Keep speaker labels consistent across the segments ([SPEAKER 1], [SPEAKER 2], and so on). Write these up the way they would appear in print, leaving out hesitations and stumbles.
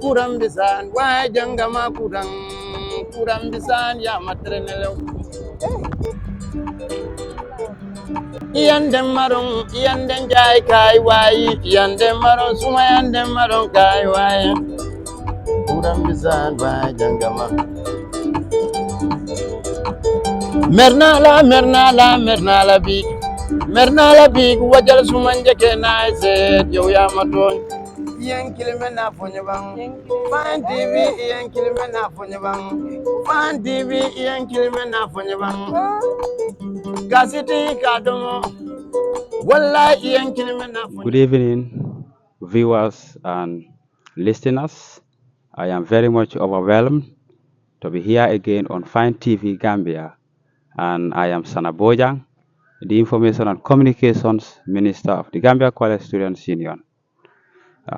[SPEAKER 1] kurang bisan wai jangama kurang bisan ya matrenele iyan den jai kai wai iyan den marong suma iyan den marong kai wai kurang bisan wai jangama merna la bi wajal sumanje ke na se yow ya maton yen kilime na fonye bang fan tv yen kilime na fonye bang fan tv yen kilime na fonye bang gasiti kadomo wallahi yen kilime na fonye.
[SPEAKER 2] Good evening, viewers and listeners. I am very much overwhelmed to be here again on Fine TV Gambia, and I am Sana Bojang, the Information and Communications Minister of the Gambia College Students Union.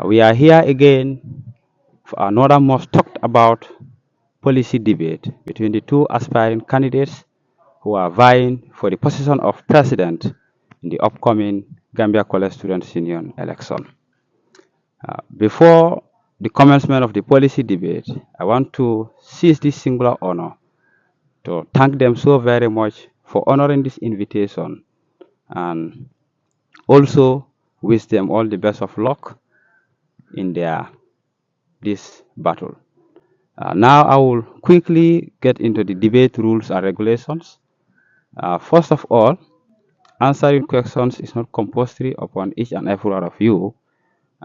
[SPEAKER 2] We are here again for another most talked about policy debate between the two aspiring candidates who are vying for the position of president in the upcoming Gambia College Students Union election. Before the commencement of the policy debate, I want to seize this singular honor to thank them so very much for honoring this invitation and also wish them all the best of luck in this battle. Now I will quickly get into the debate rules and regulations. First of all, answering questions is not compulsory upon each and every one of you.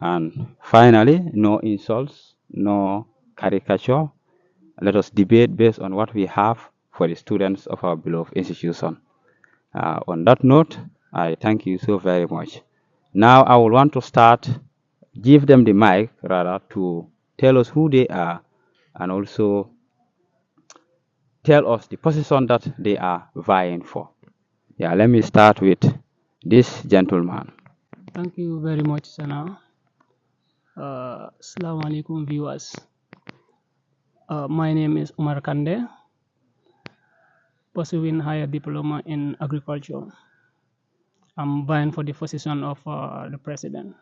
[SPEAKER 2] And finally, no insults, no caricature. Let us debate based on what we have for the students of our beloved institution. On that note, I thank you so very much. Now I will want to start, give them the mic rather to tell us who they are and also tell us the position that they are vying for. Yeah, let me start with this gentleman.
[SPEAKER 3] Thank you very much, Sana. Assalamu alaikum, viewers. My name is Umar Kande, pursuing higher diploma in agriculture. I'm vying for the position of the president.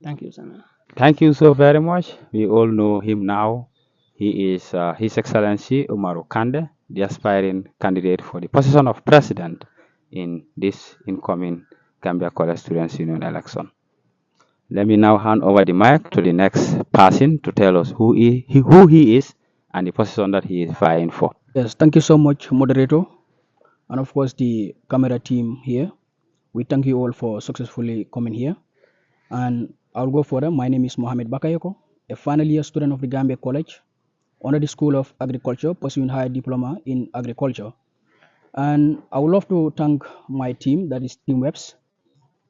[SPEAKER 3] Thank you, Sana.
[SPEAKER 2] Thank you so very much. We all know him now. He is His Excellency Umaru Kande, the aspiring candidate for the position of president in this incoming Gambia College Students Union election. Let me now hand over the mic to the next person to tell us who he is and the position that he is vying for.
[SPEAKER 4] Yes, thank you so much, moderator, and of course the camera team here. We thank you all for successfully coming here. And I'll go further. My name is Mohamed Bakayoko, a final year student of the Gambia College under the School of Agriculture, pursuing higher diploma in agriculture. And I would love to thank my team, that is Team Webs,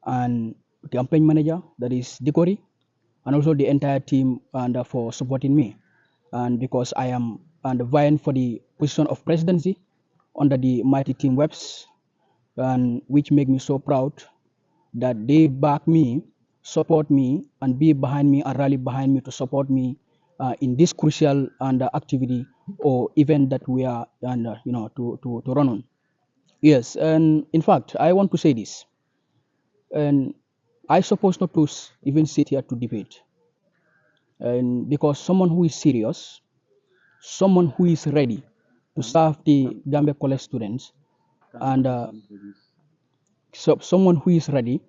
[SPEAKER 4] and the campaign manager, that is Dikori, and also the entire team and for supporting me. And because I am vying for the position of presidency under the mighty Team Webs, and which make me so proud that they back me, support me, and be behind me and rally behind me to support me in this crucial activity or event that we are to run on. Yes, and in fact, I want to say this, and I suppose not to even sit here to debate, and because someone who is serious, someone who is ready to serve the Gambia College students, and so someone who is ready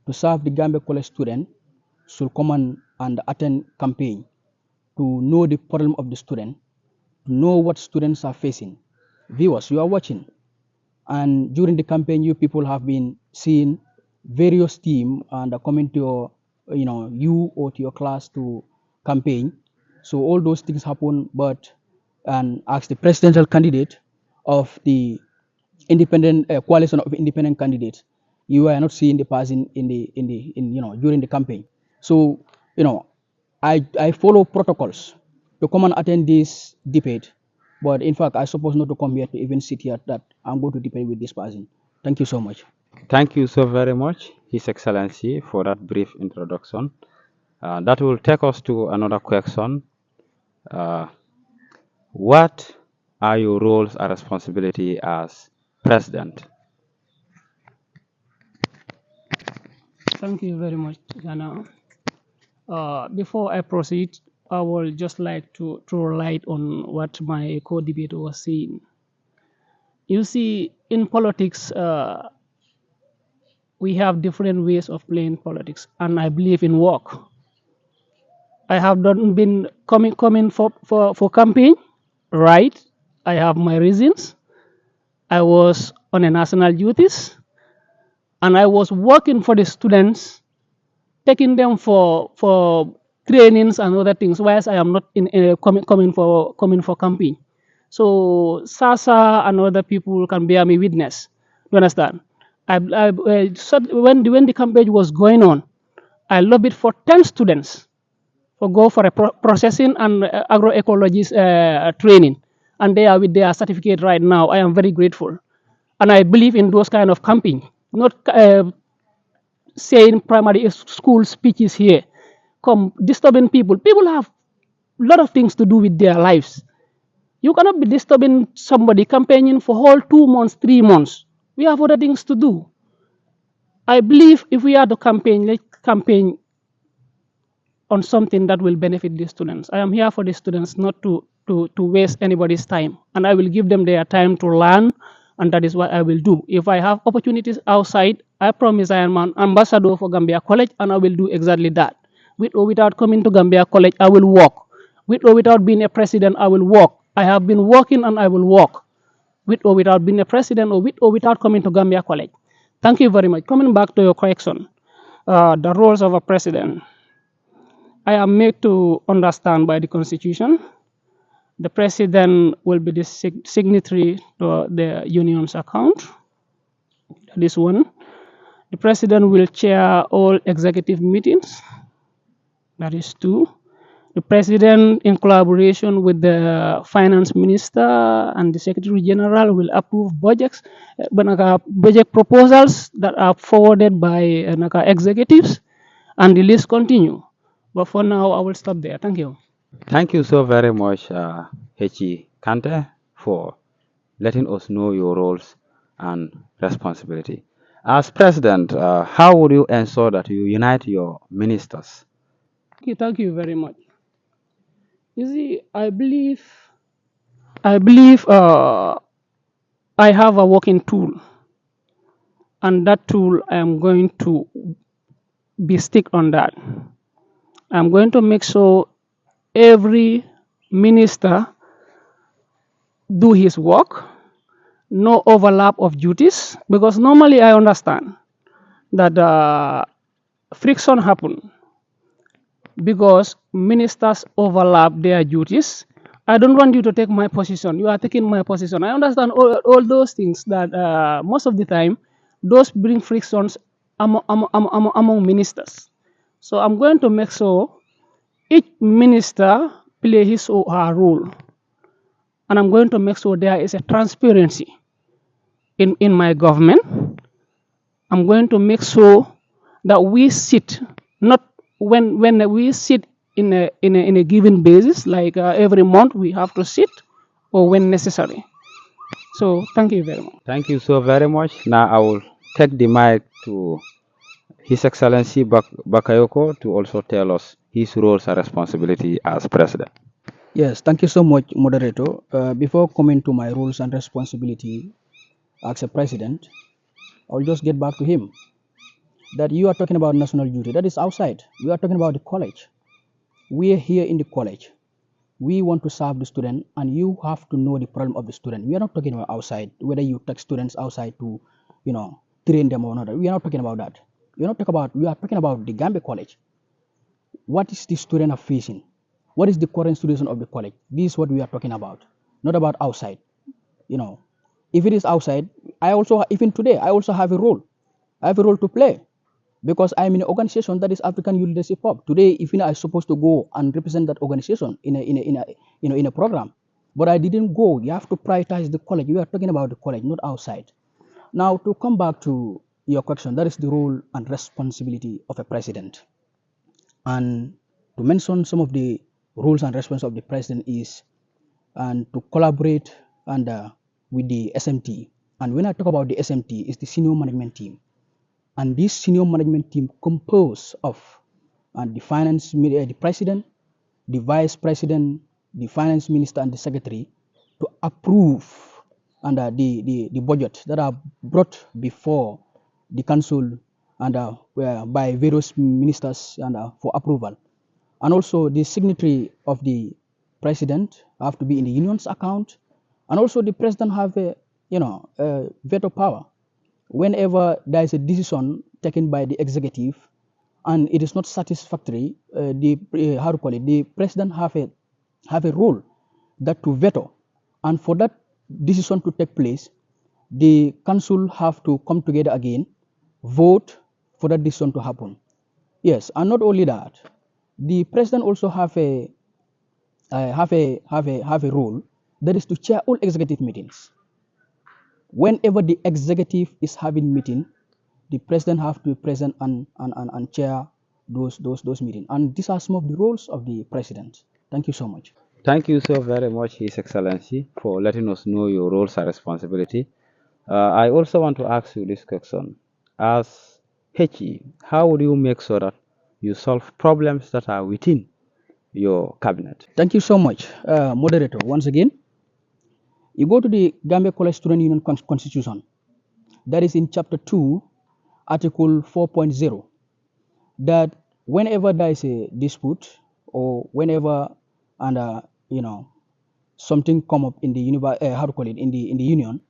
[SPEAKER 4] to serve the Gambia College student should come and attend campaign to know the problem of the student, to know what students are facing. Viewers, you are watching, and during the campaign, you people have been seeing various team and coming to your, you or to your class to campaign. So all those things happen, but and as the presidential candidate of the independent coalition of independent candidates, you are not seeing the person during the campaign. So I follow protocols to come and attend this debate, but in fact I suppose not to come here to even sit here that I'm going to debate with this person. Thank you so much.
[SPEAKER 2] Thank you so very much, His Excellency, for that brief introduction. That will take us to another question. What are your roles and responsibility as president?
[SPEAKER 3] Thank you very much, Sana. Before I proceed, I would just like to throw light on what my co-debater was saying. You see, in politics, we have different ways of playing politics, and I believe in work. I have not been coming for campaign, right? I have my reasons. I was on a national duties, and I was working for the students, taking them for trainings and other things. Whereas I am not coming for campaign. So Sasa and other people can bear me witness. You understand? When the campaign was going on, I lobbied for 10 students for go for a processing and agroecology training, and they are with their certificate right now. I am very grateful, and I believe in those kind of camping, not saying primary school speeches here, come disturbing people. People have a lot of things to do with their lives. You cannot be disturbing somebody campaigning for whole 2 months, 3 months. We have other things to do. I believe if we are to campaign, let's campaign on something that will benefit the students. I am here for the students, not to waste anybody's time. And I will give them their time to learn, and that is what I will do. If I have opportunities outside, I promise I am an ambassador for Gambia College, and I will do exactly that. With or without coming to Gambia College, I will work. With or without being a president, I will work. I have been working and I will work. With or without being a president, or with or without coming to Gambia College. Thank you very much. Coming back to your question, the roles of a president. I am made to understand by the Constitution. The president will be the signatory to the union's account. That is one. The president will chair all executive meetings. That is two. The president, in collaboration with the finance minister and the secretary general, will approve budget proposals that are forwarded by executives, and the list continue. But for now, I will stop there. Thank you.
[SPEAKER 2] Thank you so very much, Hechi Kante, for letting us know your roles and responsibility. As president, how would you ensure that you unite your ministers?
[SPEAKER 3] Thank you very much. You see, I believe I have a working tool, and that tool I am going to be stick on that. I'm going to make sure every minister do his work, no overlap of duties, because normally I understand that friction happen because ministers overlap their duties. I don't want you to take my position. You are taking my position. I understand all those things that most of the time, those bring frictions among ministers. So I'm going to make sure each minister play his or her role. And I'm going to make sure there is a transparency in my government. I'm going to make sure that we sit, not when we sit in a given basis, like every month we have to sit, or when necessary. So thank you very much.
[SPEAKER 2] Thank you so very much. Now I will take the mic to His Excellency Bakayoko to also tell us his roles and responsibility as president.
[SPEAKER 4] Yes, thank you so much, moderator. Before coming to my roles and responsibility as a president, I'll just get back to him. That you are talking about national duty, that is outside. We are talking about the college. We are here in the college. We want to serve the student, and you have to know the problem of the student. We are not talking about outside, whether you take students outside to, train them or not. We are not talking about that. We are talking about the Gambia College. What is the student facing? What is the current situation of the college? This is what we are talking about, not about outside. If it is outside, even today, I also have a role. I have a role to play because I'm in an organization that is African Youth Leadership Hub. Today, if I'm supposed to go and represent that organization in a program, but I didn't go. You have to prioritize the college. We are talking about the college, not outside. Now, to come back to your question, that is the role and responsibility of a president. And to mention some of the roles and responsibilities of the president is and to collaborate with the SMT. And when I talk about the SMT, it's the senior management team. And this senior management team composed of the finance, the president, the vice president, the finance minister, and the secretary to approve and the budget that are brought before the council and by various ministers and for approval. And also the signatory of the president have to be in the union's account, and also the president have a veto power whenever there is a decision taken by the executive and it is not satisfactory. The president have a role that to veto, and for that decision to take place, the council have to come together again, vote for that decision to happen. Yes, and not only that, the president also have a role that is to chair all executive meetings. Whenever the executive is having meeting, the president have to be present and chair those meetings. And these are some of the roles of the president. Thank you so much.
[SPEAKER 2] Thank you so very much, His Excellency, for letting us know your roles and responsibility. I also want to ask you this question. As HE, how would you make sure that you solve problems that are within your cabinet?
[SPEAKER 4] Thank you so much, moderator. Once again, you go to the Gambia College Student Union Constitution. That is in Chapter 2, Article 4.0. That whenever there is a dispute or whenever something come up in the in the union,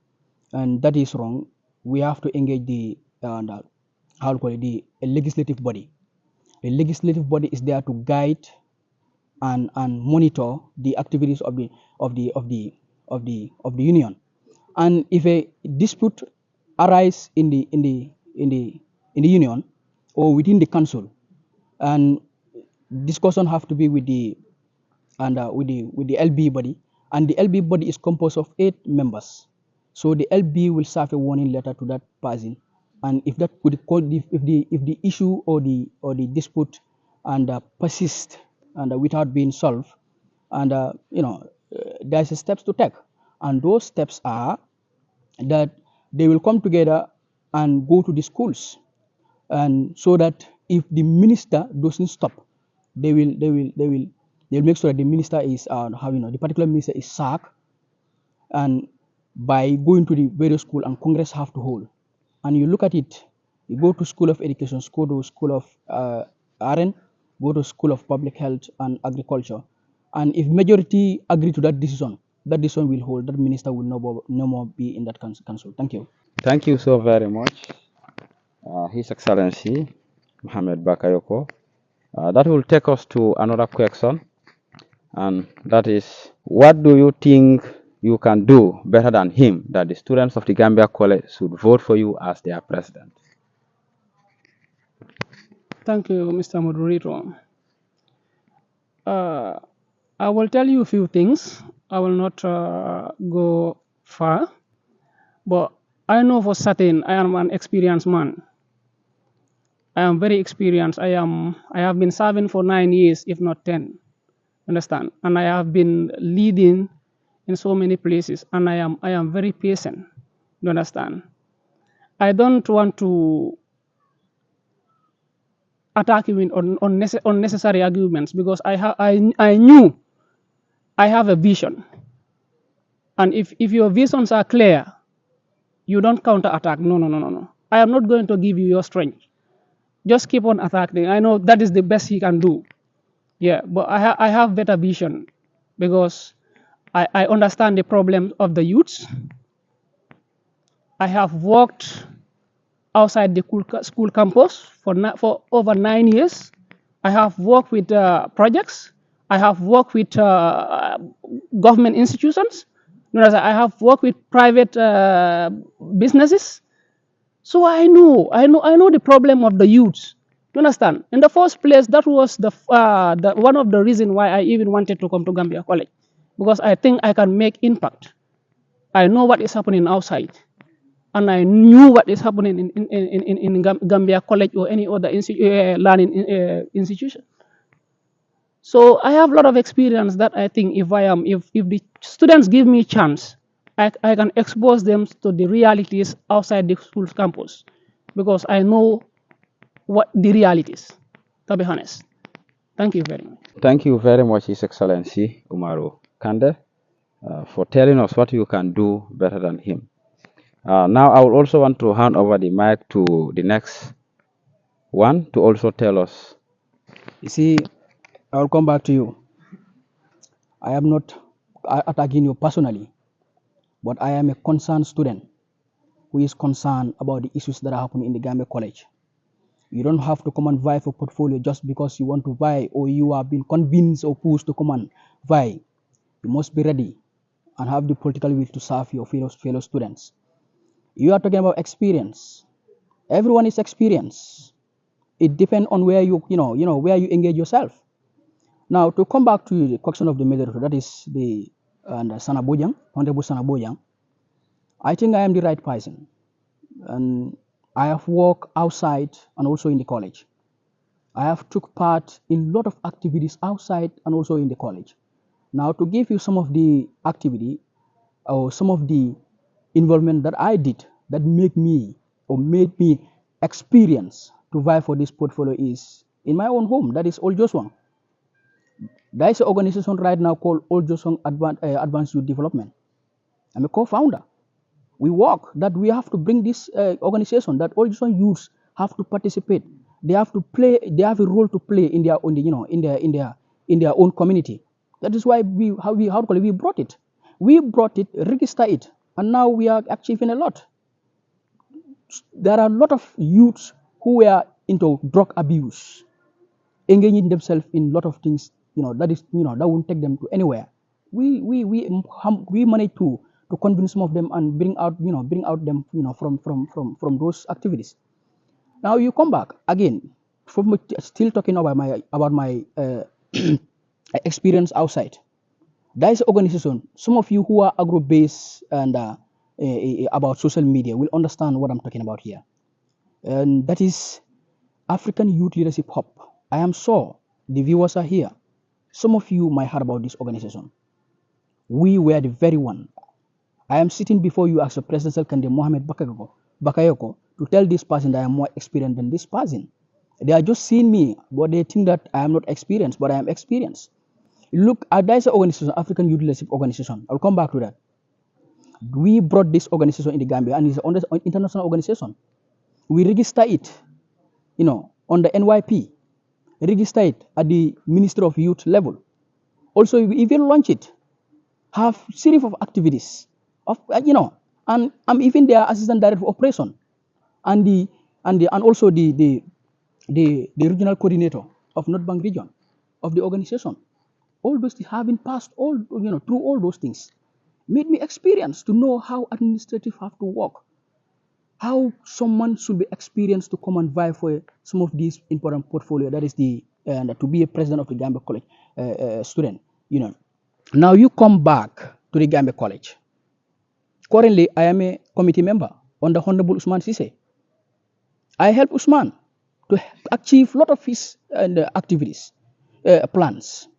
[SPEAKER 4] and that is wrong, we have to engage the the legislative body. The legislative body is there to guide and monitor the activities of the union. And if a dispute arise in the union or within the council, and discussion have to be with the LB body, and the LB body is composed of 8 members. So the LB will serve a warning letter to that person, and if the issue or the dispute and persist and without being solved, and there's steps to take, and those steps are that they will come together and go to the schools, and so that if the minister doesn't stop, they will make sure that the minister is the particular minister is sacked, and by going to the various school, and Congress have to hold. And you look at it, you go to School of Education, go to School of RN, go to School of Public Health and Agriculture, and if majority agree to that decision will hold. That minister will no more be in that council. Thank you.
[SPEAKER 2] Thank you so very much, His Excellency Mohamed Bakayoko. That will take us to another question, and that is, what do you think you can do better than him that the students of the Gambia College should vote for you as their president?
[SPEAKER 3] Thank you, Mr. Moderator. I will tell you a few things. I will not go far, but I know for certain I am an experienced man. I am very experienced. I have been serving for 9 years, if not 10. Understand? And I have been leading in so many places, and I am very patient. You understand? I don't want to attack you in unnecessary arguments, because I knew I have a vision, and if your visions are clear, you don't counter attack. No. I am not going to give you your strength. Just keep on attacking. I know that is the best he can do. Yeah, but I have better vision, because I understand the problems of the youths. I have worked outside the school campus for over 9 years. I have worked with projects. I have worked with government institutions. I have worked with private businesses. So I know the problem of the youths. You understand? In the first place, that was the one of the reasons why I even wanted to come to Gambia College, because I think I can make impact. I know what is happening outside, and I knew what is happening in Gambia College or any other learning institution. So I have a lot of experience that I think if the students give me a chance, I can expose them to the realities outside the school campus, because I know what the realities, to be honest. Thank you very much.
[SPEAKER 2] Thank you very much, His Excellency Umaru Kande, for telling us what you can do better than him. Now, I would also want to hand over the mic to the next one to also tell us.
[SPEAKER 4] You see, I'll come back to you. I am not attacking you personally, but I am a concerned student who is concerned about the issues that are happening in the Gambia College. You don't have to come and vie for portfolio just because you want to vie or you have been convinced or pushed to come and vie. You must be ready and have the political will to serve your fellow students. You are talking about experience. Everyone is experienced. It depends on where where you engage yourself. Now, to come back to the question of the moderator, that is the Sanabojang, Honorable Sanabojang, I think I am the right person. And I have worked outside and also in the college. I have took part in a lot of activities outside and also in the college. Now, to give you some of the activity or some of the involvement that I did that made me experience to vie for this portfolio is in my own home, that is Old Joswang. There is an organization right now called Old Joswang Advanced Youth Development. I'm a co-founder. We work that we have to bring this organization that Old Joswang youths have to participate. They have to play. They have a role to play in their own, in their own community. That is why we brought it. We brought it, register it, and now we are achieving a lot. There are a lot of youths who were into drug abuse, engaging themselves in a lot of things, that won't take them to anywhere. We managed to convince some of them and bring out them, from those activities. Now you come back again, still talking about my experience outside. There is an organization. Some of you who are agro-based and about social media will understand what I'm talking about here, and that is African Youth Leadership Hub. I am sure the viewers are here. Some of you might heard about this organization. We were the very one. I am sitting before you as a presidential candidate, Mohamed Bakayoko, to tell this person that I am more experienced than this person. They are just seeing me, but they think that I am not experienced, but I am experienced. Look, there is an organization, African Youth Leadership Organization. I'll come back to that. We brought this organization in the Gambia, and it's an international organization. We register it, on the NYP, register it at the Ministry of Youth level. Also, we even launch it, have series of activities, and I'm even their assistant director of operation, and also the regional coordinator of North Bank region of the organization. All those things, having passed through all those things, made me experience to know how administrative have to work, how someone should be experienced to come and vie for some of these important portfolio. That is to be a president of the Gambia College student. Now you come back to the Gambia College. Currently, I am a committee member under Honorable Usman Sise. I help Usman to achieve a lot of his activities, plans.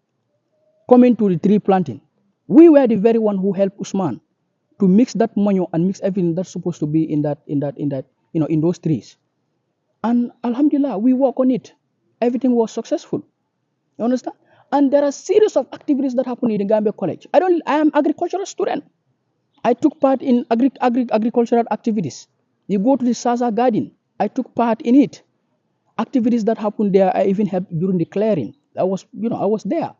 [SPEAKER 4] Coming to the tree planting, we were the very one who helped Usman to mix that manure and mix everything that's supposed to be in those trees. And Alhamdulillah, we work on it. Everything was successful. You understand? And there are series of activities that happen in the Gambia College. I am agricultural student. I took part in agricultural activities. You go to the Sasa Garden, I took part in it. Activities that happened there, I even helped during the clearing. I was there.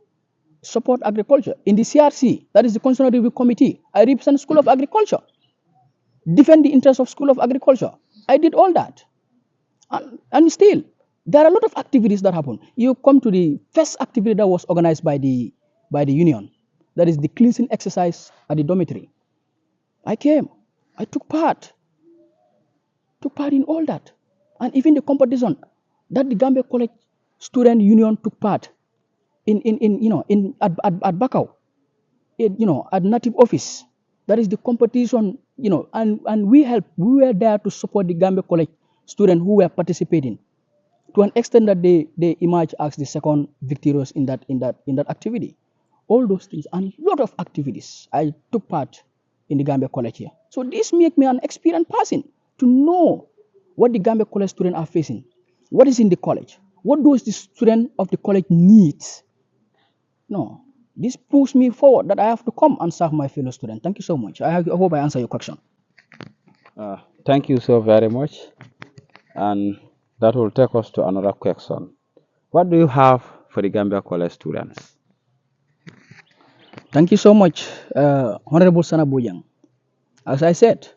[SPEAKER 4] Support agriculture. In the CRC, that is the Constitutional Review Committee, I represent School of Agriculture. Defend the interests of School of Agriculture. I did all that. And still, there are a lot of activities that happen. You come to the first activity that was organized by the union. That is the cleansing exercise at the dormitory. I came. I took part in all that. And even the competition that the Gambia College Student Union took part at Bakau, at native office. That is the competition, and we were there to support the Gambia College students who were participating to an extent that they emerged as the second victorious in that activity. All those things and a lot of activities I took part in the Gambia College here. So this makes me an experienced person to know what the Gambia College students are facing, what is in the college, what does the student of the college needs? No, this pushes me forward that I have to come and serve my fellow student. Thank you so much. I hope I answer your question.
[SPEAKER 2] Thank you so very much. And that will take us to another question. What do you have for the Gambia College students?
[SPEAKER 4] Thank you so much, Honorable Sana Bojang. As I said,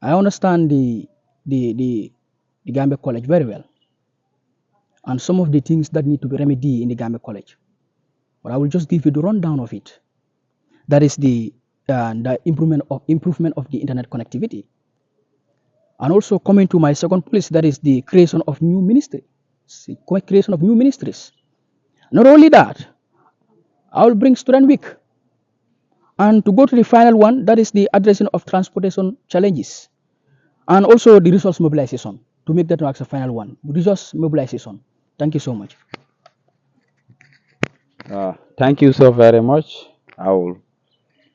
[SPEAKER 4] I understand the Gambia College very well, and some of the things that need to be remedied in the Gambia College. But I will just give you the rundown of it. That is the improvement of the internet connectivity, and also coming to my second place, that is the creation of new ministries. Not only that, I will bring student week, and to go to the final one, that is the addressing of transportation challenges, and also the resource mobilization. To make that marks the final one, resource mobilization. Thank you so much.
[SPEAKER 2] Thank you so very much. I will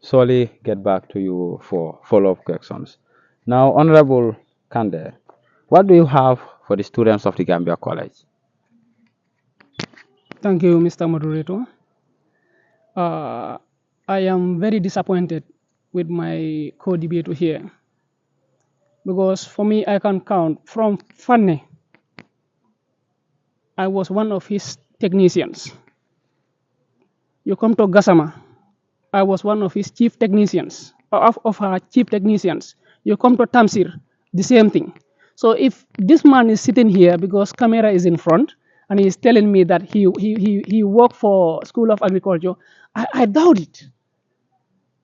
[SPEAKER 2] surely get back to you for follow-up questions. Now, Honorable Kande, what do you have for the students of the Gambia College?
[SPEAKER 3] Thank you, Mr. Moderator. I am very disappointed with my co-debater here because for me, I can count from Fanny. I was one of his technicians. You come to Gassama, I was one of his chief technicians, of her chief technicians. You come to Tamsir, the same thing. So if this man is sitting here because camera is in front and he is telling me that he worked for School of Agriculture, I doubt it.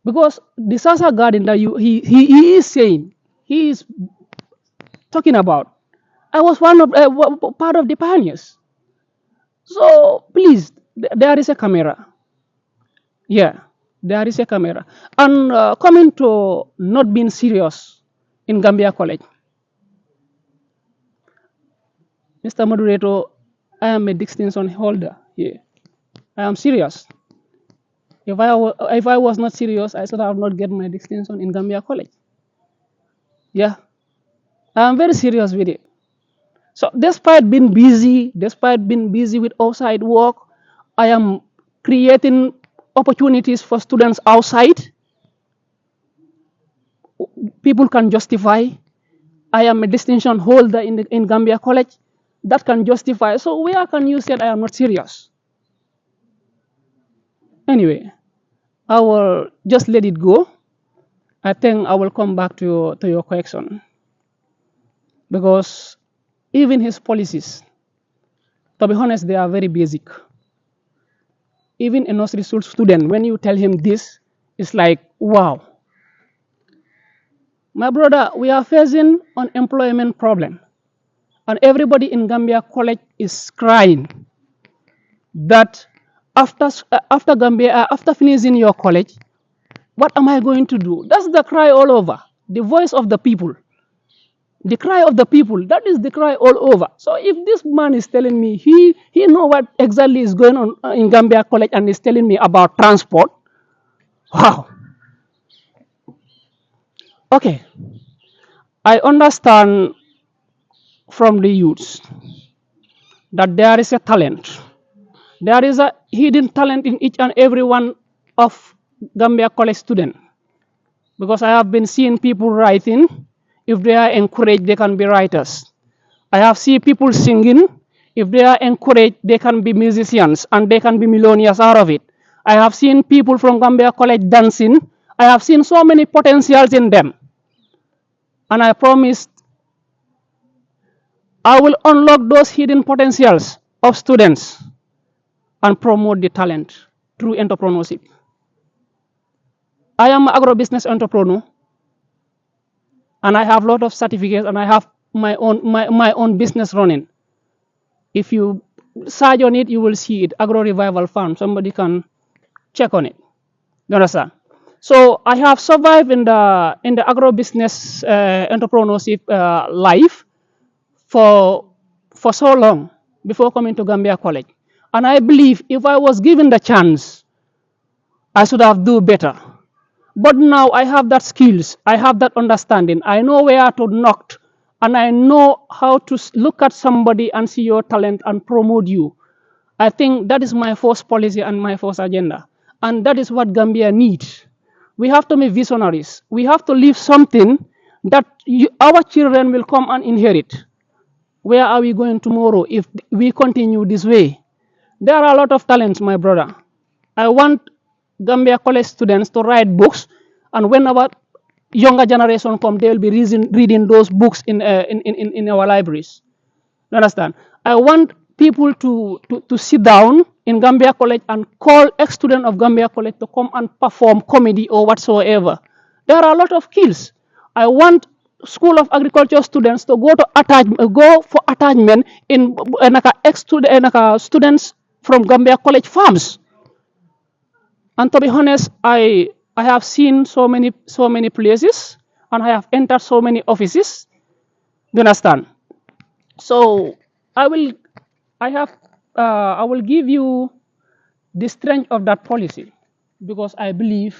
[SPEAKER 3] Because the Sasa garden that he is saying, he is talking about, I was one of part of the pioneers. So please, there is a camera. Yeah, there is a camera. And coming to not being serious in Gambia College, Mr. Moderator, I am a distinction holder here. I am serious. If I was not serious, I should have not get my distinction in Gambia College. Yeah, I am very serious with it. So despite being busy with outside work, I am creating opportunities for students outside. People can justify. I am a distinction holder in Gambia College. That can justify. So where can you say I am not serious? Anyway, I will just let it go. I think I will come back to your question. Because even his policies, to be honest, they are very basic. Even a nursery school student, when you tell him this, it's like, wow. My brother, we are facing an employment problem. And everybody in Gambia College is crying that after finishing your college, what am I going to do? That's the cry all over. The voice of the people. The cry of the people. That is the cry all over. So if this man is telling me he know what exactly is going on in Gambia College and is telling me about transport, wow. Okay. I understand from the youths that there is a talent. There is a hidden talent in each and every one of Gambia College students. Because I have been seeing people writing. If they are encouraged, they can be writers. I have seen people singing. If they are encouraged, they can be musicians and they can be millionaires out of it. I have seen people from Gambia College dancing. I have seen so many potentials in them. And I promised I will unlock those hidden potentials of students and promote the talent through entrepreneurship. I am an agro-business entrepreneur, and I have a lot of certificates, and I have my own business running. If you search on it, you will see it, Agro Revival Farm. Somebody can check on it. You understand? So I have survived in the agro-business entrepreneurship life for so long before coming to Gambia College. And I believe if I was given the chance, I should have do better. But now I have that skills, I have that understanding. I know where to knock and I know how to look at somebody and see your talent and promote you. I think that is my first policy and my first agenda. And that is what Gambia needs. We have to be visionaries. We have to leave something that our children will come and inherit. Where are we going tomorrow if we continue this way? There are a lot of talents, my brother. I want Gambia college students to write books, and when our younger generation come, they will be reading those books in our libraries. You understand? I want people to sit down in Gambia College and call ex-student of Gambia College to come and perform comedy or whatsoever. There are a lot of skills. I want School of Agriculture students to go for attachment in students from Gambia College farms. And to be honest, I have seen so many places, and I have entered so many offices. Do you understand? So I will I will give you the strength of that policy, because I believe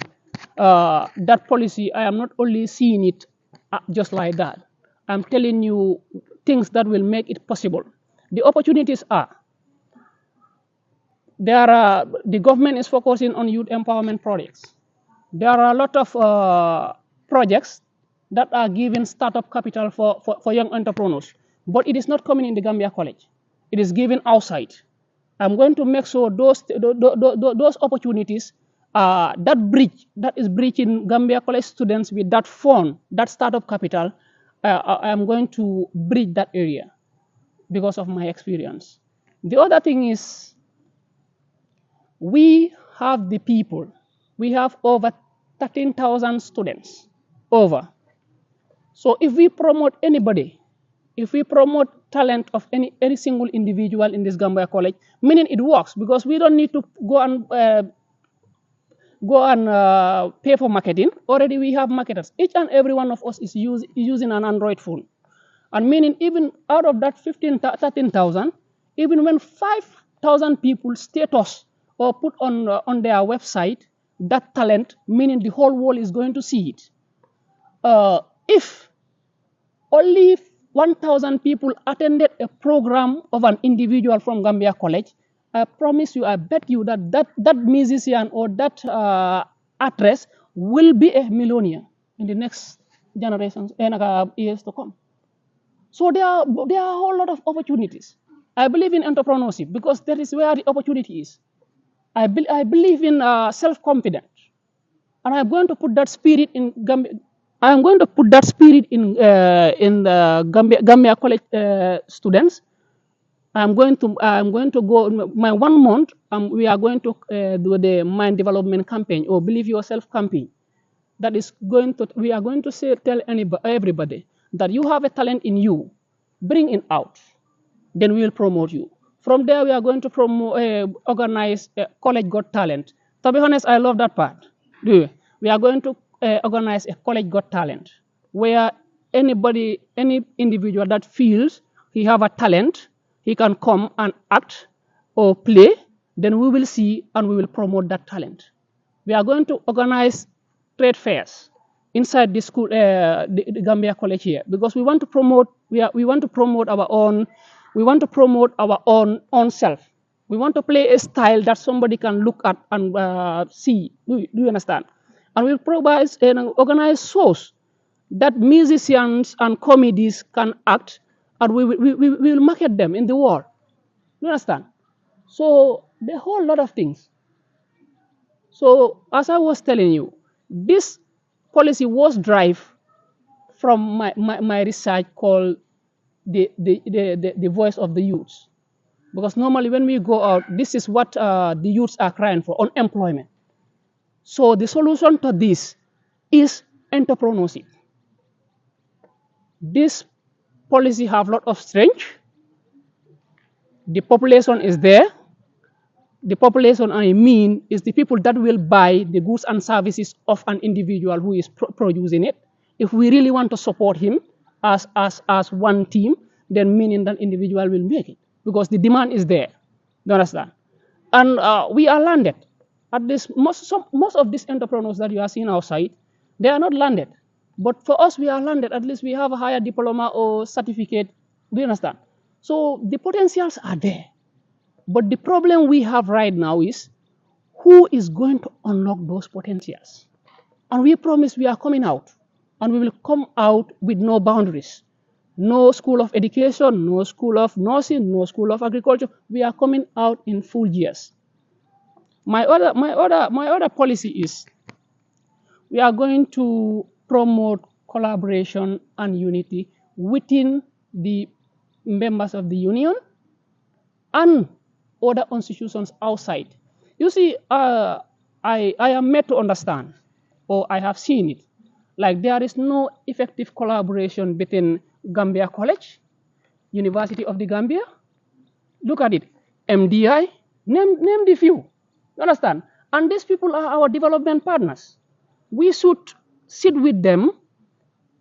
[SPEAKER 3] that policy, I am not only seeing it just like that. I'm telling you things that will make it possible. The opportunities are there. The government is focusing on youth empowerment projects. There are a lot of projects that are giving startup capital for young entrepreneurs, but it is not coming in the Gambia College. It is given outside. I'm going to make sure those opportunities, that is bridging Gambia College students with that fund, that startup capital, I'm going to bridge that area because of my experience. The other thing is, we have the people. We have over 13,000 students. Over. So if we promote anybody, if we promote talent of any single individual in this Gambia College, meaning it works, because we don't need to go and pay for marketing. Already we have marketers. Each and every one of us is using an Android phone. And meaning even out of that 13,000, even when 5,000 people status or put on their website that talent, meaning the whole world is going to see it. If only 1,000 people attended a program of an individual from Gambia College, I promise you, I bet you that musician or that actress will be a millionaire in the next generations and years to come. So there are a whole lot of opportunities. I believe in entrepreneurship because that is where the opportunity is. I believe in self-confidence, and I'm going to put that spirit in Gambia. I'm going to put that spirit in the Gambia College students. I'm going to go my 1 month. We are going to do the mind development campaign or believe yourself campaign. That is we are going to tell everybody that you have a talent in you, bring it out. Then we will promote you. From there, we are going to organize College Got Talent. To be honest, I love that part. We are going to organize a College Got Talent, where any individual that feels he have a talent, he can come and act or play. Then we will see and we will promote that talent. We are going to organize trade fairs inside the school, the Gambia College here, because we want to promote. We want to promote our own. We want to promote our own self. We want to play a style that somebody can look at and see. Do you understand? And we'll provide and organize shows that musicians and comedies can act, and we will market them in the world. You understand? So there are a whole lot of things. So as I was telling you, this policy was derived from my research called the voice of the youth. Because normally when we go out, this is what the youths are crying for, unemployment. So the solution to this is entrepreneurship. This policy have a lot of strength. The population is there. The population, I mean, is the people that will buy the goods and services of an individual who is producing it. If we really want to support him as one team, then meaning that individual will make it, because the demand is there. You understand? And we are landed. At this, most of these entrepreneurs that you are seeing outside, they are not landed. But for us, we are landed. At least we have a higher diploma or certificate. Do you understand? So the potentials are there. But the problem we have right now is who is going to unlock those potentials? And we promise we are coming out. And we will come out with no boundaries. No school of education, no school of nursing, no school of agriculture. We are coming out in full years. My other policy is we are going to promote collaboration and unity within the members of the union and other institutions outside. You see, I am made to understand, or I have seen it, like there is no effective collaboration between Gambia College, University of the Gambia. Look at it, MDI, name the few. You understand? And these people are our development partners. We should sit with them,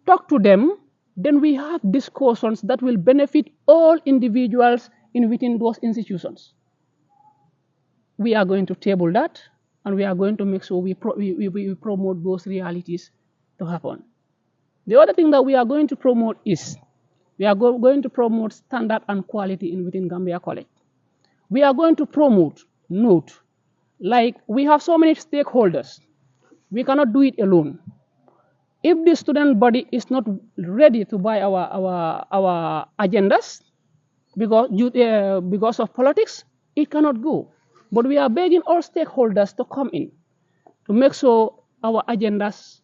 [SPEAKER 3] talk to them, then we have discussions that will benefit all individuals in within those institutions. We are going to table that, and we are going to make sure we promote those realities to happen. The other thing that we are going to promote is we are going to promote standard and quality in within Gambia College. We are going to promote, note, like we have so many stakeholders. We cannot do it alone. If the student body is not ready to buy our agendas because of politics, it cannot go. But we are begging all stakeholders to come in to make sure our agendas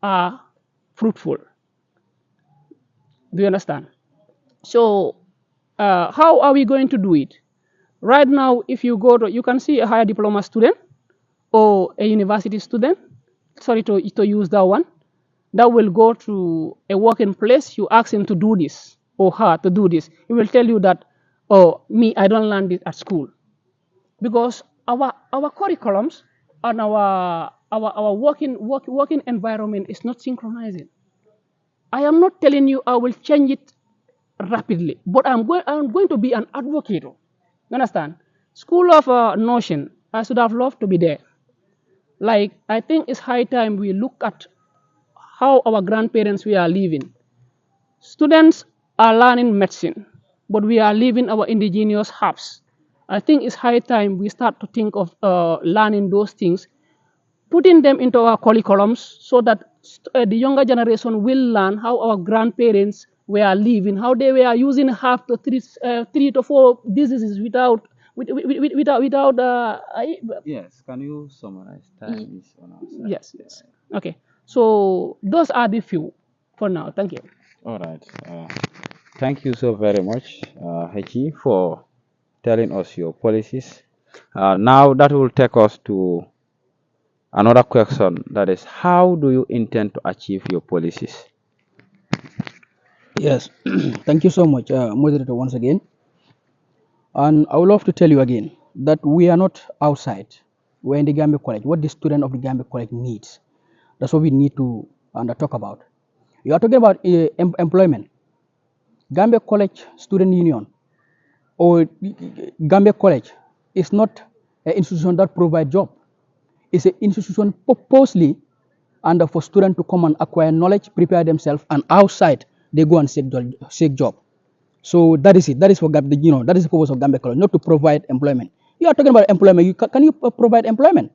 [SPEAKER 3] are fruitful. Do you understand? So, how are we going to do it? Right now, if you go to, you can see a higher diploma student or a university student, sorry to use that one, that will go to a working place. You ask him to do this or her to do this. He will tell you that, oh, me, I don't learn this at school. Because our curriculums and our working environment is not synchronizing. I am not telling you I will change it rapidly, but I'm going to be an advocate. You understand? School of Notion, I should have loved to be there. Like, I think it's high time we look at how our grandparents we are living. Students are learning medicine, but we are leaving our indigenous herbs. I think it's high time we start to think of learning those things, putting them into our curriculums so that the younger generation will learn how our grandparents were living, how they were using half to 3 to 4 diseases without.
[SPEAKER 2] Yes, can you summarize? Time is on our side.
[SPEAKER 3] Yes. Okay. So those are the few for now. Thank you.
[SPEAKER 2] All right. Thank you so very much, Hechi, for telling us your policies. Now that will take us to another question, that is, how do you intend to achieve your policies?
[SPEAKER 4] Yes, thank you so much, moderator, once again. And I would love to tell you again that we are not outside. We're in the Gambia College. What the student of the Gambia College needs, that's what we need to talk about. You are talking about employment. Gambia College Student Union or Gambia College is not an institution that provides job. It's an institution purposely and for students to come and acquire knowledge, prepare themselves, and outside they go and seek job. So that is it. That is for that is the purpose of Gambia College, not to provide employment. You are talking about employment. Can you provide employment?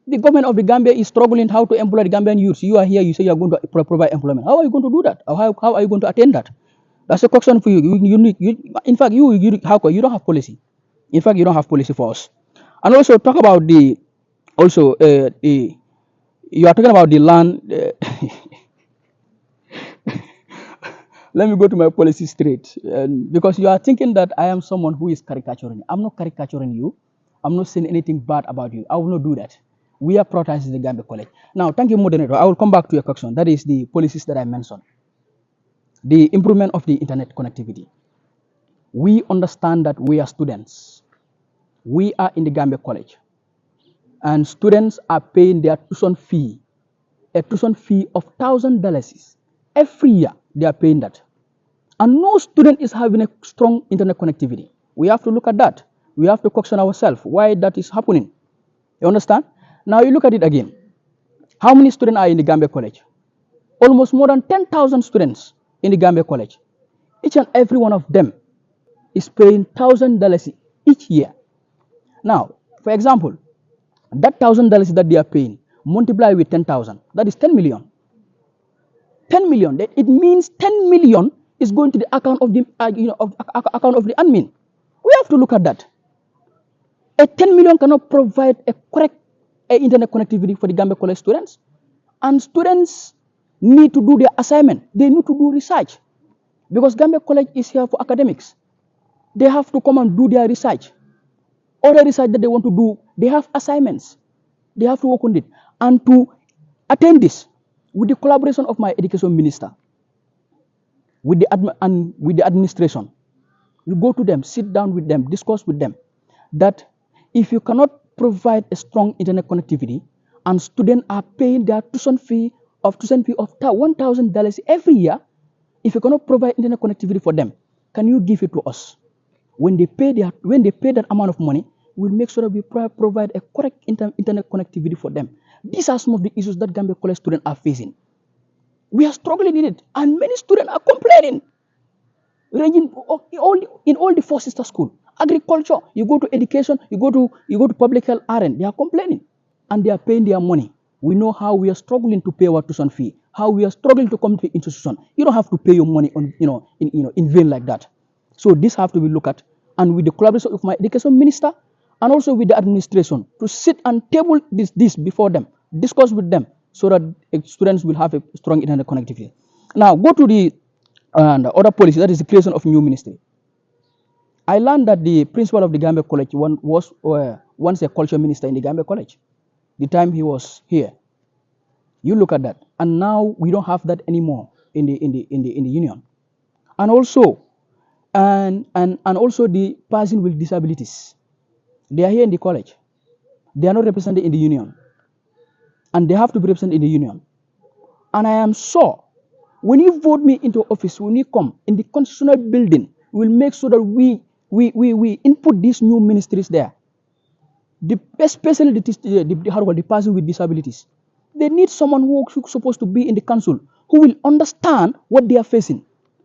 [SPEAKER 4] The government of the Gambia is struggling how to employ the Gambian youths. You are here. You say you are going to provide employment. How are you going to do that? Or how are you going to attain that? That's a question for you. In fact, you don't have policy. In fact, you don't have policy for us. And also talk about you are talking about the land. Let me go to my policy straight, because you are thinking that I am someone who is caricaturing. I'm not caricaturing you. I'm not saying anything bad about you. I will not do that. We are prioritizing the Gambia College. Now, thank you, moderator. I will come back to your question. That is the policies that I mentioned. The improvement of the internet connectivity. We understand that we are students. We are in the Gambia College. And students are paying their tuition fee, a tuition fee of $1,000. Every year, they are paying that. And no student is having a strong internet connectivity. We have to look at that. We have to question ourselves why that is happening. You understand? Now you look at it again. How many students are in the Gambia College? almost more than 10,000 students in the Gambia College. Each and every one of them is paying $1,000 each year. Now, for example, that $1,000 that they are paying, multiply with 10,000, that is 10 million. 10 million. It means 10 million is going to the account of the account of the admin. We have to look at that. A 10 million cannot provide a correct internet connectivity for the Gambia College students, and students need to do their assignment. They need to do research because Gambia College is here for academics. They have to come and do their research. Other research that they want to do, they have assignments. They have to work on it. And to attain this, with the collaboration of my education minister, with the administration, you go to them, sit down with them, discuss with them, that if you cannot provide a strong internet connectivity, and students are paying their tuition fee of $1,000 every year, if you cannot provide internet connectivity for them, can you give it to us? When they pay that amount of money, we'll make sure that we provide a correct internet connectivity for them. These are some of the issues that Gambia College students are facing. We are struggling in it, and many students are complaining. Ranging in all the four sister schools, agriculture, you go to education, you go to public health RN, they are complaining, and they are paying their money. We know how we are struggling to pay our tuition fee, how we are struggling to come to the institution. You don't have to pay your money on in vain like that. So this have to be looked at, and with the collaboration of my education minister, and also with the administration, to sit and table this before them, discuss with them, so that students will have a strong internet connectivity. Now go to the other policy, that is the creation of new ministry. I learned that the principal of the Gambia College was once a culture minister in the Gambia College, the time he was here. You look at that, and now we don't have that anymore in the union. And also, and also the person with disabilities, they are here in the college. They are not represented in the union, and they have to be represented in the union. And I am sure, when you vote me into office, when you come in the constitutional building, we will make sure that we input these new ministries there. Especially the person with disabilities. They need someone who is supposed to be in the council, who will understand what they are facing.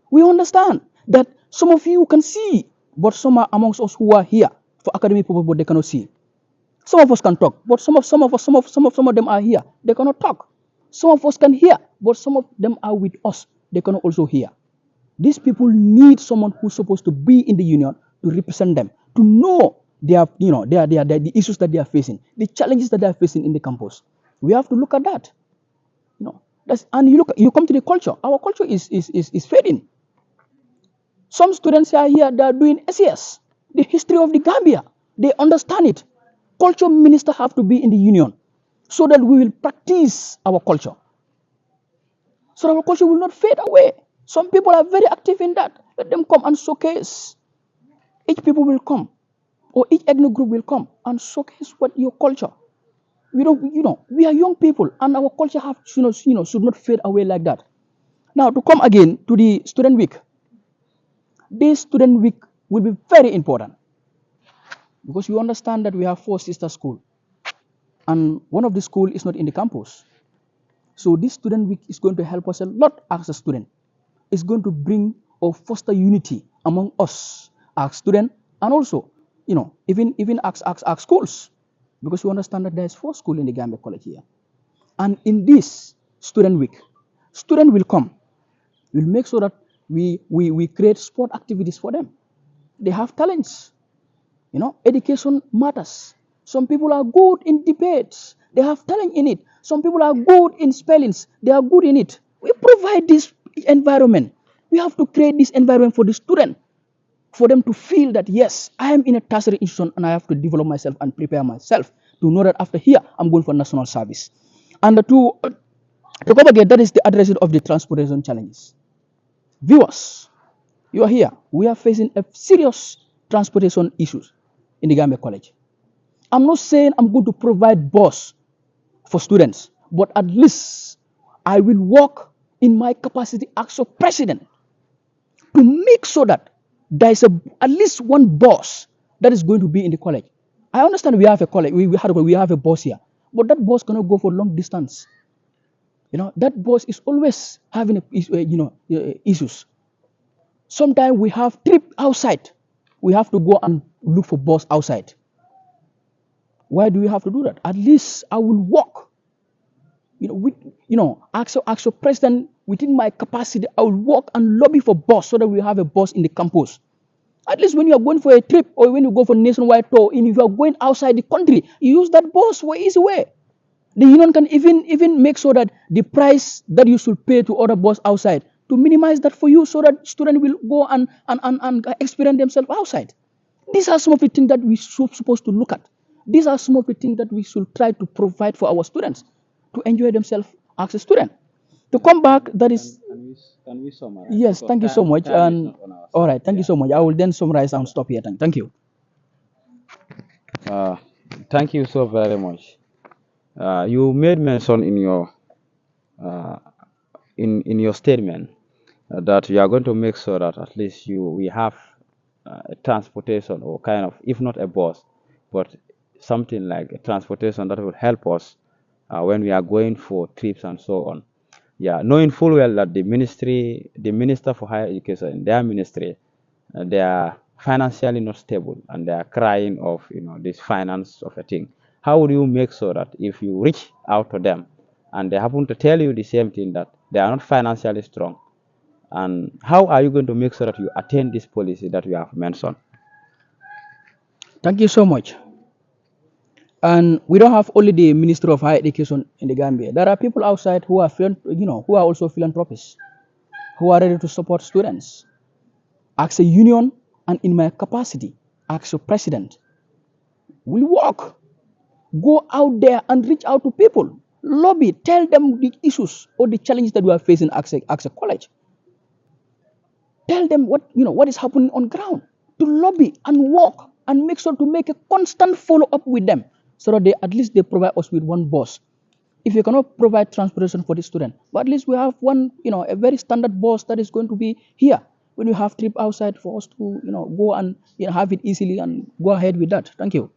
[SPEAKER 4] We understand that some of you can see, but some are amongst us who are here for academic purposes, but they cannot see. Some of us can talk, but some of them are here, they cannot talk. Some of us can hear, but some of them are with us, they cannot also hear. These people need someone who's supposed to be in the union to represent them, to know the issues that they are facing, the challenges that they are facing in the campus. We have to look at that. And you come to the culture. Our culture is fading. Some students are here, they are doing SES, the history of the Gambia. They understand it. Culture minister have to be in the union, so that we will practice our culture, so that our culture will not fade away. Some people are very active in that. Let them come and showcase. Each people will come, or each ethnic group will come and showcase what your culture. We are young people, and our culture should not fade away like that. Now, to come again to the student week. This student week will be very important, because you understand that we have 4 sister schools, and one of the school is not in the campus. So this student week is going to help us a lot as a student. It's going to bring or foster unity among us as students, and also, even as schools, because we understand that there's 4 schools in the Gambia College here. And in this student week, students will come. We'll make sure that we create sport activities for them. They have talents. Education matters. Some people are good in debates. They have talent in it. Some people are good in spellings. They are good in it. We provide this environment. We have to create this environment for the student, for them to feel that, yes, I am in a tertiary institution, and I have to develop myself and prepare myself to know that after here, I'm going for national service. And to come again, that is the addressing of the transportation challenges. Viewers, you are here. We are facing a serious transportation issues in the Gambia College. I'm not saying I'm going to provide bus for students, but at least I will work in my capacity as a president to make sure that there is at least one bus that is going to be in the college. I understand we have a college, we have a bus here, but that bus cannot go for long distance. That boss is always having issues. Sometimes we have trip outside. We have to go and look for boss outside. Why do we have to do that? At least I will walk. Ask your president within my capacity. I will walk and lobby for boss so that we have a boss in the campus. At least when you are going for a trip or when you go for nationwide tour, and if you are going outside the country, you use that boss for easy way. The union can even make sure that the price that you should pay to other boss outside to minimize that for you so that students will go and experience themselves outside. These are some of the things that we should supposed to look at. These are some of the things that we should try to provide for our students to enjoy themselves as a student. To come back, that is.
[SPEAKER 2] Can we summarize?
[SPEAKER 4] Yes,
[SPEAKER 2] Because
[SPEAKER 4] thank you so much.
[SPEAKER 2] time is
[SPEAKER 4] And
[SPEAKER 2] not on our
[SPEAKER 4] all
[SPEAKER 2] side.
[SPEAKER 4] right, thank you so much. I will then summarize and stop here. Thank you.
[SPEAKER 2] Uh, Thank you so very much. You made mention in your uh, in your statement that you are going to make sure that at least we have a transportation or kind of, if not a bus, but something like a transportation that will help us when we are going for trips and so on. Yeah, knowing full well that the minister for higher education, their ministry, they are financially not stable and they are crying of this finance of a thing. How would you make sure that if you reach out to them and they happen to tell you the same thing, that they are not financially strong, and how are you going to make sure that you attain this policy that we have mentioned?
[SPEAKER 4] Thank you so much. And we don't have only the Minister of Higher Education in the Gambia. There are people outside who are who are also philanthropists, who are ready to support students. As a union and in my capacity as a president, we walk, go out there and reach out to people, lobby, tell them the issues or the challenges that we are facing as a college. Tell them what is happening on ground, to lobby and walk and make sure to make a constant follow up with them so that at least they provide us with one boss. If you cannot provide transportation for the student, but at least we have one, a very standard boss that is going to be here when we have trip outside for us to, go and have it easily and go ahead with that. Thank you.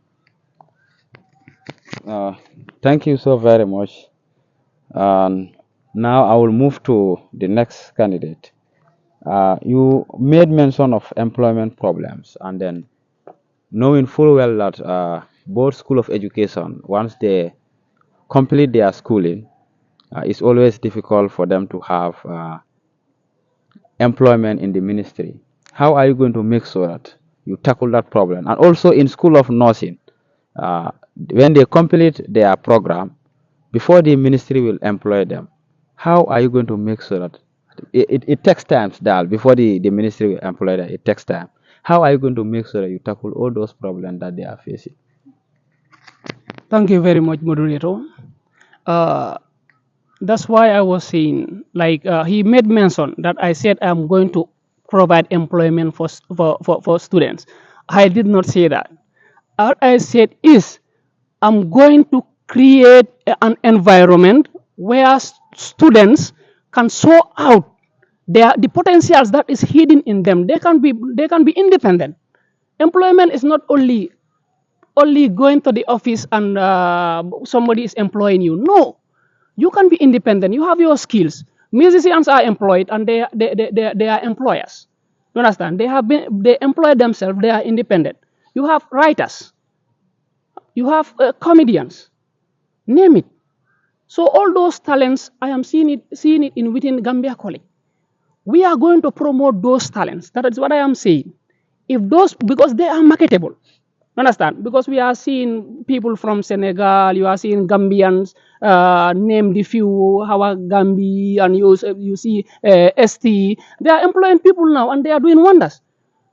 [SPEAKER 2] Thank you so very much. Now I will move to the next candidate. You made mention of employment problems, and then knowing full well that both school of education, once they complete their schooling, it's always difficult for them to have employment in the ministry. How are you going to make sure that you tackle that problem? And also in school of nursing, when they complete their program, before the ministry will employ them, how are you going to make sure that it takes time, Dal, before the ministry will employ them? It takes time. How are you going to make sure that you tackle all those problems that they are facing?
[SPEAKER 3] Thank you very much, moderator. Uh, that's why I was saying, like he made mention that I said I'm going to provide employment for students. I did not say that. All I said is I'm going to create an environment where students can show out the potentials that is hidden in them. They can be independent. Employment is not only going to the office and somebody is employing you. No, you can be independent. You have your skills. Musicians are employed and they are employers. You understand? They employ themselves. They are independent. You have writers. You have comedians. Name it. So all those talents, I am seeing it in within Gambia College. We are going to promote those talents. That is what I am saying. If those, because they are marketable. Understand? Because we are seeing people from Senegal, you are seeing Gambians, name the few, Hawa Gambi, and you see ST. They are employing people now and they are doing wonders.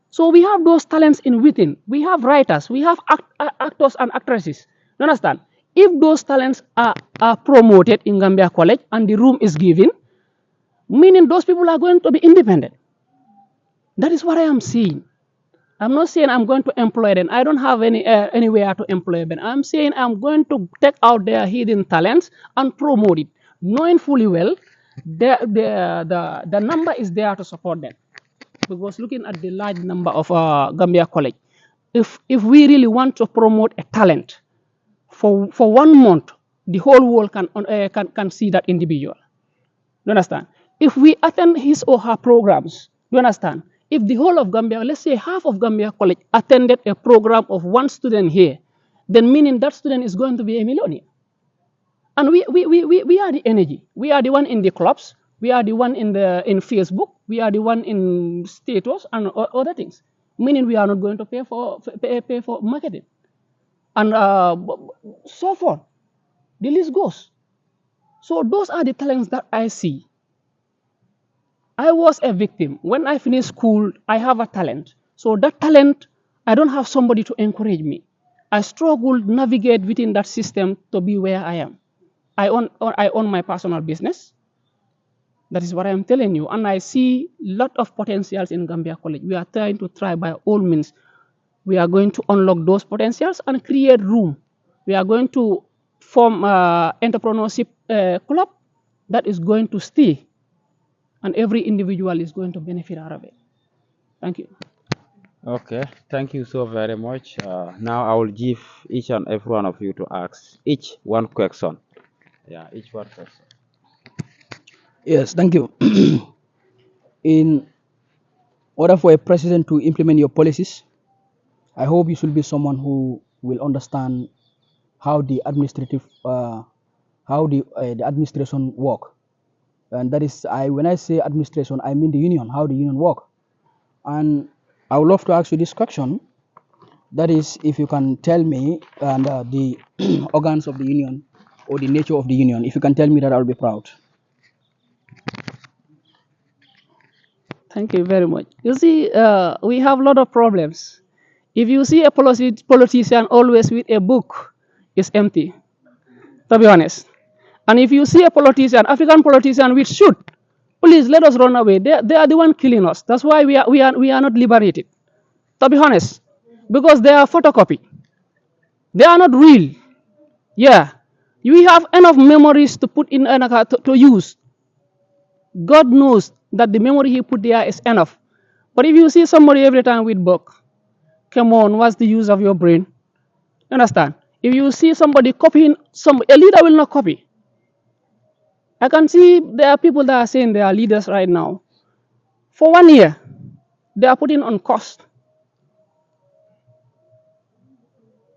[SPEAKER 3] So we have those talents in within. We have writers, we have actors and actresses. You understand? If those talents are promoted in Gambia College and the room is given, meaning those people are going to be independent. That is what I am seeing. I'm not saying I'm going to employ them. I don't have anywhere to employ them. I'm saying I'm going to take out their hidden talents and promote it, knowing fully well the number is there to support them. Because looking at the large number of Gambia College, if we really want to promote a talent for 1 month, the whole world can see that individual. You understand? If we attend his or her programs, you understand? If the whole of Gambia, let's say half of Gambia College attended a program of one student here, then meaning that student is going to be a millionaire. And we are the energy. We are the one in the clubs. We are the one in Facebook. We are the one in status and other things. Meaning we are not going to pay for marketing. And so forth. The list goes. So those are the talents that I see. I was a victim. When I finished school, I have a talent. So that talent, I don't have somebody to encourage me. I struggled navigate within that system to be where I am. I own my personal business. That is what I am telling you. And I see a lot of potentials in Gambia College. We are trying to try by all means. We are going to unlock those potentials and create room. We are going to form entrepreneurship club that is going to stay. And every individual is going to benefit out of it. Thank you.
[SPEAKER 2] Okay, thank you so very much. Now I will give each and every one of you to ask each one question. Yeah, each one question.
[SPEAKER 4] Yes, thank you. In order for a president to implement your policies, I hope you should be someone who will understand how the the administration work. And that is, when I say administration, I mean the union, how the union work. And I would love to ask you this question. That is, if you can tell me and the organs of the union or the nature of the union, if you can tell me that, I'll be proud.
[SPEAKER 3] Thank you very much. You see, we have a lot of problems. If you see a politician always with a book, it's empty, to be honest. And if you see a politician, African politician with shoot, please let us run away. They are the one killing us. That's why we are not liberated, to be honest, because they are photocopy. They are not real. Yeah. We have enough memories to put in to use. God knows that the memory he put there is enough. But if you see somebody every time with book, come on, what's the use of your brain? Understand? If you see somebody copying a leader will not copy. I can see there are people that are saying they are leaders right now. For 1 year, they are putting on cost.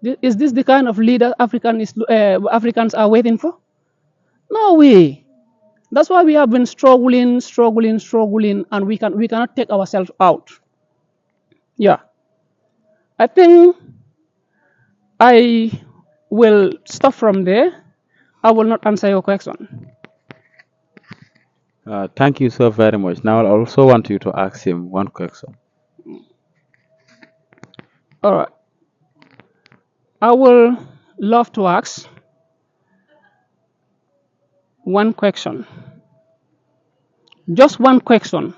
[SPEAKER 3] Is this the kind of leader Africans are waiting for? No way. That's why we have been struggling, and we cannot take ourselves out. Yeah. I think I will stop from there. I will not answer your question.
[SPEAKER 2] Thank you so very much. Now I also want you to ask him one question.
[SPEAKER 3] All right. I will love to ask one question. Just one question.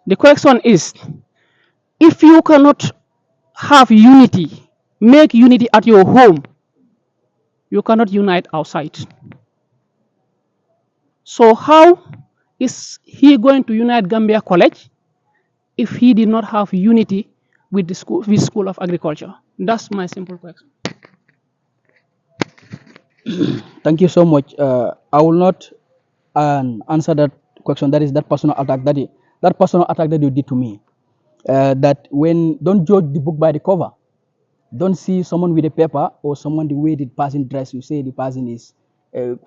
[SPEAKER 3] The question is, if you cannot have unity, make unity at your home, you cannot unite outside. So how is he going to unite Gambia College if he did not have unity with the School of Agriculture? That's my simple question.
[SPEAKER 4] Thank you so much. I will not answer that question. That is that personal attack that you did to me. That when don't judge the book by the cover. Don't see someone with a paper or someone the way the person dress. You say the person is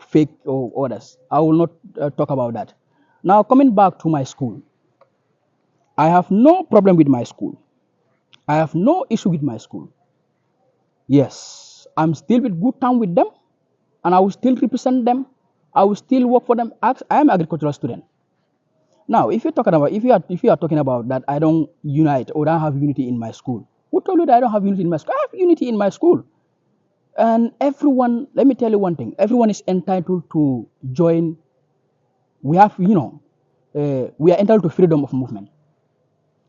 [SPEAKER 4] fake or others. I will not talk about that. Now coming back to my school, I have no problem with my school. I have no issue with my school. Yes, I'm still with good time with them, and I will still represent them. I will still work for them. I am an agricultural student. Now, if you are talking about that, I don't unite or don't have unity in my school. Who told you that I don't have unity in my school? I have unity in my school, and everyone. Let me tell you one thing. Everyone is entitled to join. We have, we are entitled to freedom of movement.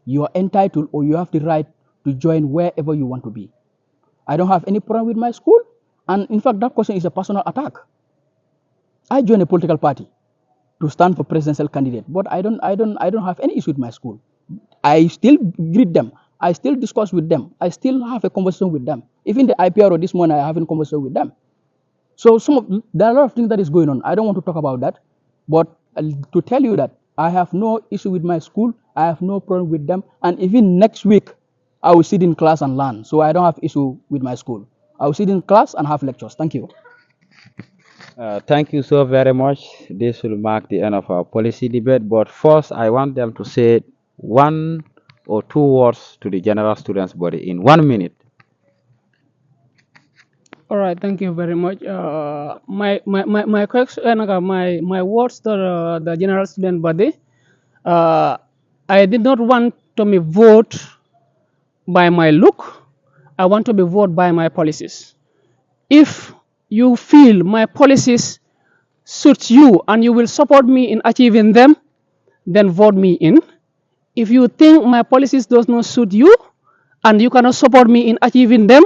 [SPEAKER 4] You are entitled, or you have the right to join wherever you want to be. I don't have any problem with my school, and in fact, that question is a personal attack. I joined a political party to stand for presidential candidate, but I don't have any issue with my school. I still greet them. I still discuss with them. I still have a conversation with them. Even the IPR or this morning, I have a conversation with them. So there are a lot of things that is going on. I don't want to talk about that, but to tell you that I have no issue with my school. I have no problem with them. And even next week, I will sit in class and learn. So I don't have issue with my school. I will sit in class and have lectures. Thank you.
[SPEAKER 2] Thank you so very much. This will mark the end of our policy debate. But first, I want them to say one or two words to the general students body in 1 minute.
[SPEAKER 3] All right, thank you very much. My question, my words to the general student body. Uh, I did not want to be vote by my look. I want to be voted by my policies. If you feel my policies suits you and you will support me in achieving them, then vote me in. If you think my policies does not suit you and you cannot support me in achieving them,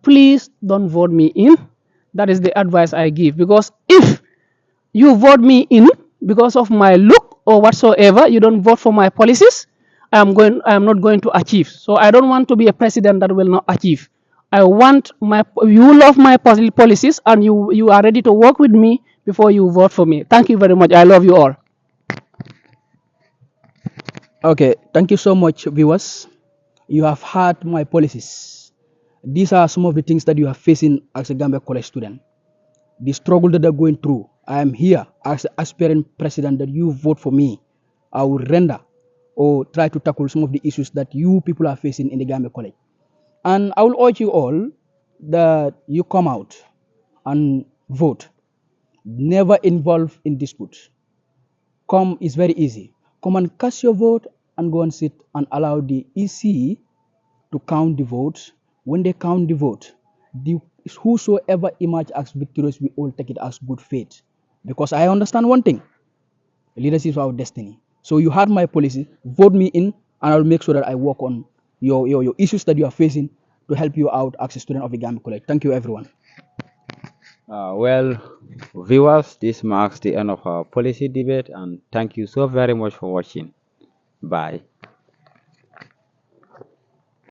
[SPEAKER 3] please don't vote me in. That is the advice I give. Because if you vote me in because of my look or whatsoever, you don't vote for my policies, I am not going to achieve. So I don't want to be a president that will not achieve. I want you love my policies and you are ready to work with me before you vote for me. Thank you very much. I love you all.
[SPEAKER 4] Okay, thank you so much, viewers. You have heard my policies. These are some of the things that you are facing as a Gambia college student. The struggle that they're going through. I am here as an aspirant president that you vote for me. I will render or try to tackle some of the issues that you people are facing in the Gambia college. And I will urge you all that you come out and vote. Never involve in disputes. Come is very easy. Come and cast your vote and go and sit and allow the EC to count the votes. When they count the vote, whosoever emerge as victorious, we all take it as good faith. Because I understand one thing: leadership is our destiny. So you heard my policy. Vote me in, and I will make sure that I work on your issues that you are facing to help you out as a student of the Gambia College. Thank you, everyone.
[SPEAKER 2] Well, viewers, this marks the end of our policy debate, and thank you so very much for watching. Bye.